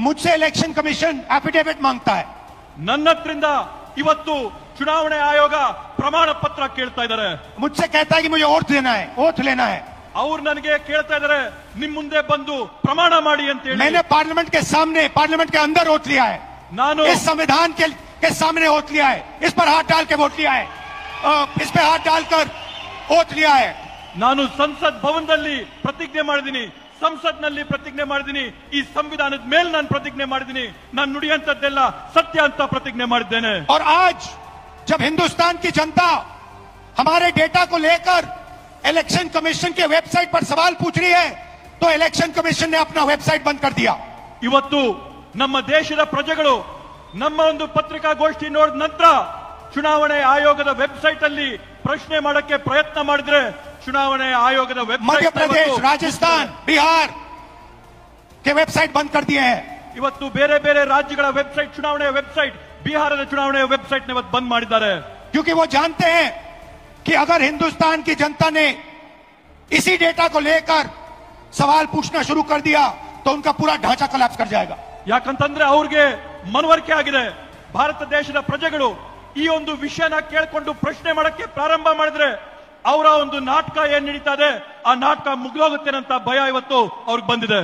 मुझसे election commission affidavit मांगता है। ನನ್ನ ಹತ್ರಿಂದ ಇವತ್ತು ಚುನಾವಣೆ ಆಯೋಗ ಪ್ರಮಾಣ ಪತ್ರ ಕೇಳ್ತಾ ಇದ್ದಾರೆ। मुझसे कहता है कि मुझे ओथ लेना है। ಅವ್ರು ನನಗೆ ಕೇಳ್ತಾ ಇದ್ದಾರೆ ನಿಮ್ ಮುಂದೆ ಬಂದು ಪ್ರಮಾಣ ಮಾಡಿ ಅಂತ ಹೇಳಿ। मैंने पार्लियामेंट के सामने, पार्लियामेंट के अंदर ओथ लिया है। ನಾನು इस संविधान के सामने ओथ लिया है। इस पर हाथ डाल के वोट लिया है। इस पे हाथ डालकर ओथ लिया है। ನಾನು ಸಂಸತ್ ಭವನದಲ್ಲಿ ಪ್ರತಿಜ್ಞೆ ಮಾಡಿದ್ದೀನಿ, ಸಂಸತ್ನಲ್ಲಿ ಪ್ರತಿಜ್ಞೆ ಮಾಡಿದ್ದೀನಿ, ಈ ಸಂವಿಧಾನದ ಮೇಲೆ ನಾನು ಪ್ರತಿಜ್ಞೆ ಮಾಡಿದ್ದೀನಿ, ನಾನು ನುಡಿಯಂತದ್ದೆಲ್ಲ ಸತ್ಯ ಅಂತ ಪ್ರತಿಜ್ಞೆ ಮಾಡಿದ್ದೇನೆ। और आज जब हिंदुस्तान की जनता हमारे डेटा को लेकर इलेक्शन कमीशन के वेबसाइट पर सवाल पूछ रही है, तो इलेक्शन कमीशन ने अपना वेबसाइट बंद कर दिया। ಇವತ್ತು ನಮ್ಮ ದೇಶದ ಪ್ರಜೆಗಳು ನಮ್ಮ ಒಂದು ಪತ್ರಿಕಾಗೋಷ್ಠಿ ನೋಡಿದ ನಂತರ ಚುನಾವಣೆ ಆಯೋಗದ ವೆಬ್ಸೈಟ್ ಅಲ್ಲಿ ಪ್ರಶ್ನೆ ಮಾಡಕ್ಕೆ ಪ್ರಯತ್ನ ಮಾಡಿದ್ರೆ ಚುನಾವಣೆ ಆಯೋಗದ ವೆಬ್ಸೈಟ್ मध्य प्रदेश, राजस्थान, बिहार के वेबसाइट बंद कर दिए हैं। ಇವತ್ತು ಬೇರೆ ಬೇರೆ ರಾಜ್ಯಗಳ ವೆಬ್ಸೈಟ್, ಚುನಾವಣೆಯ ವೆಬ್ಸೈಟ್, ಬಿಹಾರದ ಚುನಾವಣೆಯ ವೆಬ್ಸೈಟ್ ಇವತ್ತು ಬಂದ್ ಮಾಡಿದ್ದಾರೆ। क्योंकि वो जानते हैं कि अगर हिंदुस्तान की जनता ने इसी डेटा को लेकर सवाल पूछना शुरू कर दिया तो उनका पूरा ढांचा कोलैप्स कर जाएगा। ಯಾಕಂತಂದ್ರೆ ಅವ್ರಿಗೆ ಮನವರಿಕೆ ಆಗಿದೆ, ಭಾರತ ದೇಶದ ಪ್ರಜೆಗಳು ಈ ಒಂದು ವಿಷಯನ ಕೇಳಿಕೊಂಡು ಪ್ರಶ್ನೆ ಮಾಡಕ್ಕೆ ಪ್ರಾರಂಭ ಮಾಡಿದ್ರೆ ಅವರ ಒಂದು ನಾಟಕ ಏನ್ ನಡೀತಾ ಇದೆ ಆ ನಾಟಕ ಮುಗಿದೋಗುತ್ತೆ ಅಂತ ಭಯ ಇವತ್ತು ಅವ್ರಿಗೆ ಬಂದಿದೆ।